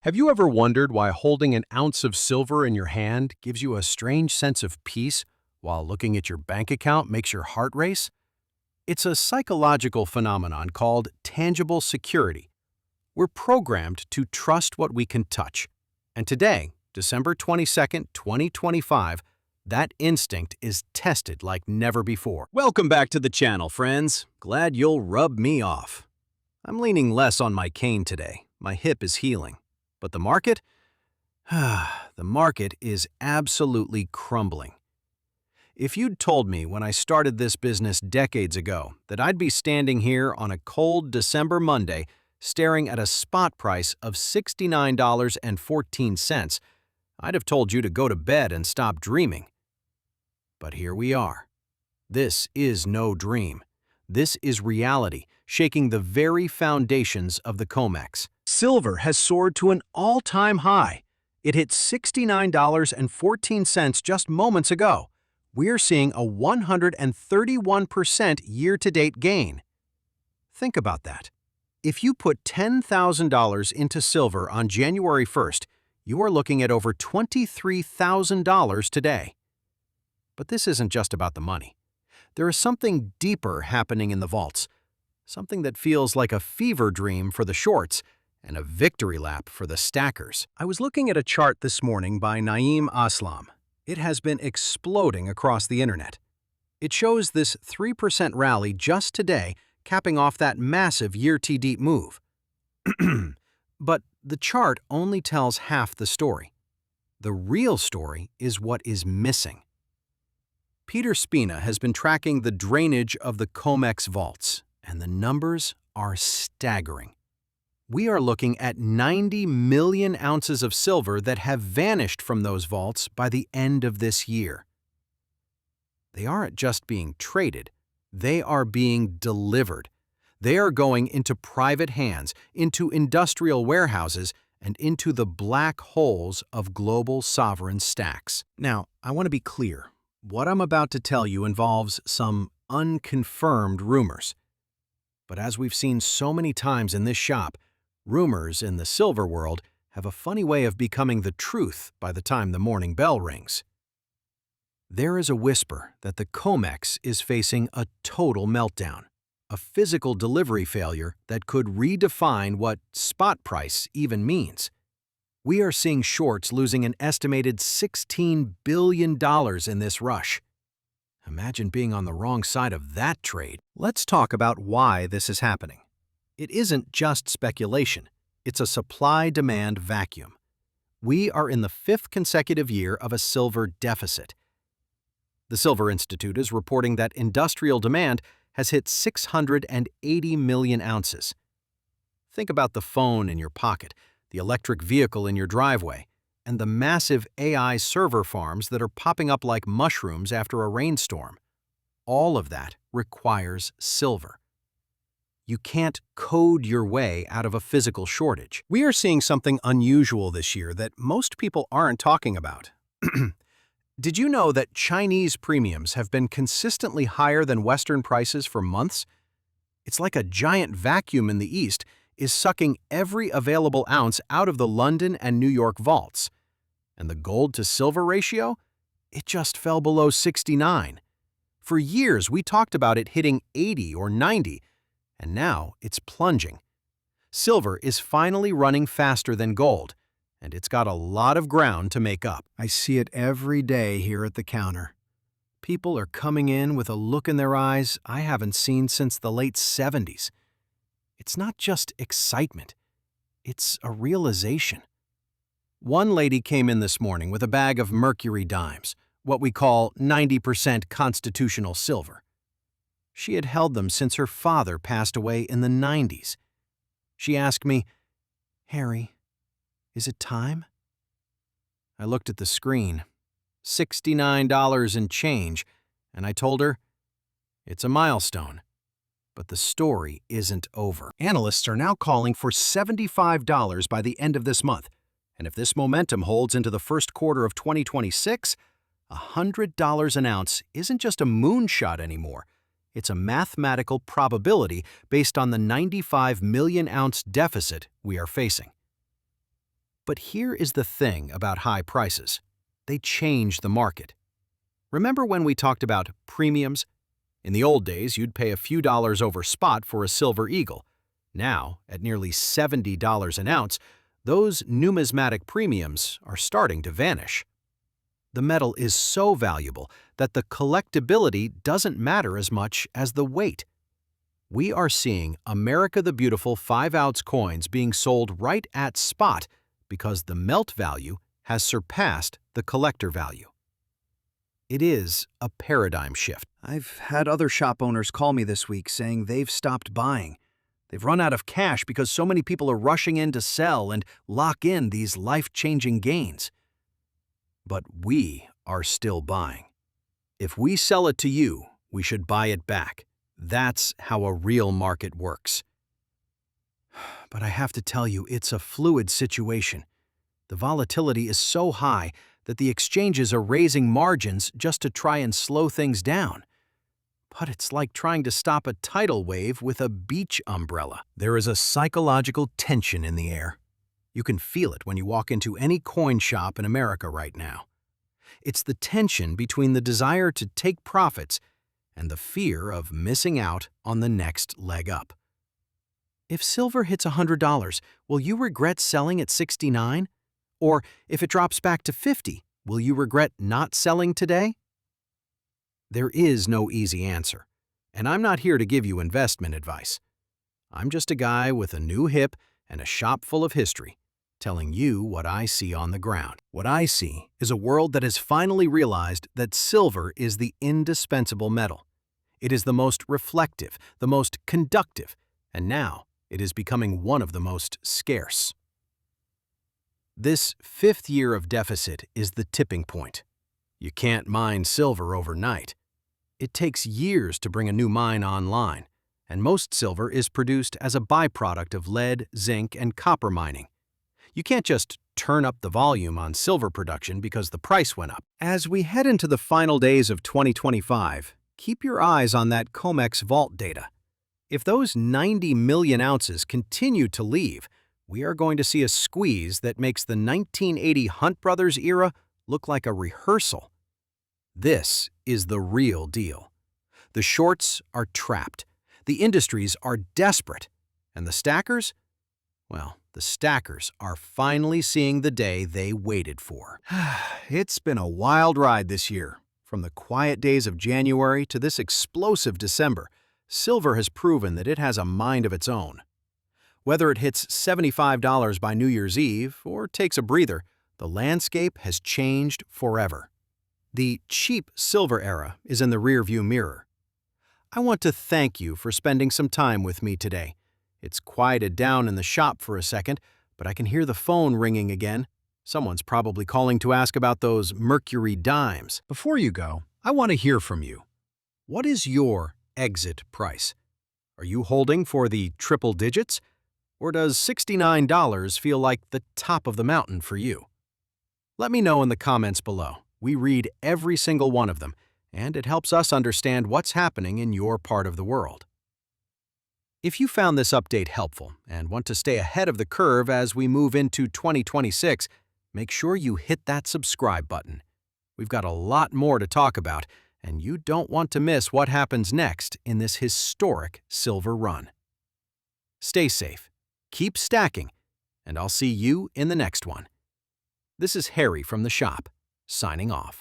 Have you ever wondered why holding an ounce of silver in your hand gives you a strange sense of peace, while looking at your bank account makes your heart race? It's a psychological phenomenon called tangible security. We're programmed to trust what we can touch. And today, December 22nd, 2025, that instinct is tested like never before. Welcome back to the channel, friends. Glad you'll rub me off. I'm leaning less on my cane today. My hip is healing. But the market? The market is absolutely crumbling. If you'd told me when I started this business decades ago that I'd be standing here on a cold December Monday staring at a spot price of $69.14, I'd have told you to go to bed and stop dreaming. But here we are. This is no dream. This is reality, shaking the very foundations of the COMEX. Silver has soared to an all-time high. It hit $69.14 just moments ago. We're seeing a 131% year-to-date gain. Think about that. If you put $10,000 into silver on January 1st, you are looking at over $23,000 today. But this isn't just about the money. There is something deeper happening in the vaults, something that feels like a fever dream for the shorts and a victory lap for the stackers. I was looking at a chart this morning by Naeem Aslam. It has been exploding across the internet. It shows this 3% rally just today, capping off that massive year-to-date move. But the chart only tells half the story. The real story is what is missing. Peter Spina has been tracking the drainage of the COMEX vaults, and the numbers are staggering. We are looking at 90 million ounces of silver that have vanished from those vaults by the end of this year. They aren't just being traded, they are being delivered. They are going into private hands, into industrial warehouses, and into the black holes of global sovereign stacks. Now, I want to be clear. What I'm about to tell you involves some unconfirmed rumors. But as we've seen so many times in this shop, rumors in the silver world have a funny way of becoming the truth by the time the morning bell rings. There is a whisper that the COMEX is facing a total meltdown, a physical delivery failure that could redefine what spot price even means. We are seeing shorts losing an estimated $16 billion in this rush. Imagine being on the wrong side of that trade. Let's talk about why this is happening. It isn't just speculation. It's a supply-demand vacuum. We are in the 5th consecutive year of a silver deficit. The Silver Institute is reporting that industrial demand has hit 680 million ounces. Think about the phone in your pocket, the electric vehicle in your driveway, and the massive AI server farms that are popping up like mushrooms after a rainstorm. All of that requires silver. You can't code your way out of a physical shortage. We are seeing something unusual this year that most people aren't talking about. Did you know that Chinese premiums have been consistently higher than Western prices for months? It's like a giant vacuum in the East is sucking every available ounce out of the London and New York vaults. And the gold-to-silver ratio? It just fell below 69. For years, we talked about it hitting 80 or 90, and now it's plunging. Silver is finally running faster than gold, and it's got a lot of ground to make up. I see it every day here at the counter. People are coming in with a look in their eyes I haven't seen since the late 70s. It's not just excitement, it's a realization. One lady came in this morning with a bag of mercury dimes, what we call 90% constitutional silver. She had held them since her father passed away in the 90s. She asked me, "Harry, is it time?" I looked at the screen, $69 and change, and I told her, it's a milestone. But the story isn't over. Analysts are now calling for $75 by the end of this month. And if this momentum holds into the first quarter of 2026, $100 an ounce isn't just a moonshot anymore. It's a mathematical probability based on the 95 million ounce deficit we are facing. But here is the thing about high prices. They change the market. Remember when we talked about premiums? In the old days, you'd pay a few dollars over spot for a silver eagle. Now, at nearly $70 an ounce, those numismatic premiums are starting to vanish. The metal is so valuable that the collectability doesn't matter as much as the weight. We are seeing America the Beautiful 5-ounce coins being sold right at spot because the melt value has surpassed the collector value. It is a paradigm shift. I've had other shop owners call me this week saying they've stopped buying. They've run out of cash because so many people are rushing in to sell and lock in these life-changing gains. But we are still buying. If we sell it to you, we should buy it back. That's how a real market works. But I have to tell you, it's a fluid situation. The volatility is so high that the exchanges are raising margins just to try and slow things down. But it's like trying to stop a tidal wave with a beach umbrella. There is a psychological tension in the air. You can feel it when you walk into any coin shop in America right now. It's the tension between the desire to take profits and the fear of missing out on the next leg up. If silver hits $100, will you regret selling at 69? Or if it drops back to 50, will you regret not selling today? There is no easy answer, and I'm not here to give you investment advice. I'm just a guy with a new hip and a shop full of history, telling you what I see on the ground. What I see is a world that has finally realized that silver is the indispensable metal. It is the most reflective, the most conductive, and now it is becoming one of the most scarce. This 5th year of deficit is the tipping point. You can't mine silver overnight. It takes years to bring a new mine online, and most silver is produced as a byproduct of lead, zinc, and copper mining. You can't just turn up the volume on silver production because the price went up. As we head into the final days of 2025, keep your eyes on that COMEX vault data. If those 90 million ounces continue to leave, we are going to see a squeeze that makes the 1980 Hunt Brothers era look like a rehearsal. This is the real deal. The shorts are trapped, the industries are desperate, and the stackers? Well, the stackers are finally seeing the day they waited for. It's been a wild ride this year. From the quiet days of January to this explosive December, silver has proven that it has a mind of its own. Whether it hits $75 by New Year's Eve or takes a breather, the landscape has changed forever. The cheap silver era is in the rearview mirror. I want to thank you for spending some time with me today. It's quieted down in the shop for a second, but I can hear the phone ringing again. Someone's probably calling to ask about those Mercury dimes. Before you go, I want to hear from you. What is your exit price? Are you holding for the triple digits? Or does $69 feel like the top of the mountain for you? Let me know in the comments below. We read every single one of them, and it helps us understand what's happening in your part of the world. If you found this update helpful and want to stay ahead of the curve as we move into 2026, make sure you hit that subscribe button. We've got a lot more to talk about, and you don't want to miss what happens next in this historic silver run. Stay safe, keep stacking, and I'll see you in the next one. This is Harry from the shop, signing off.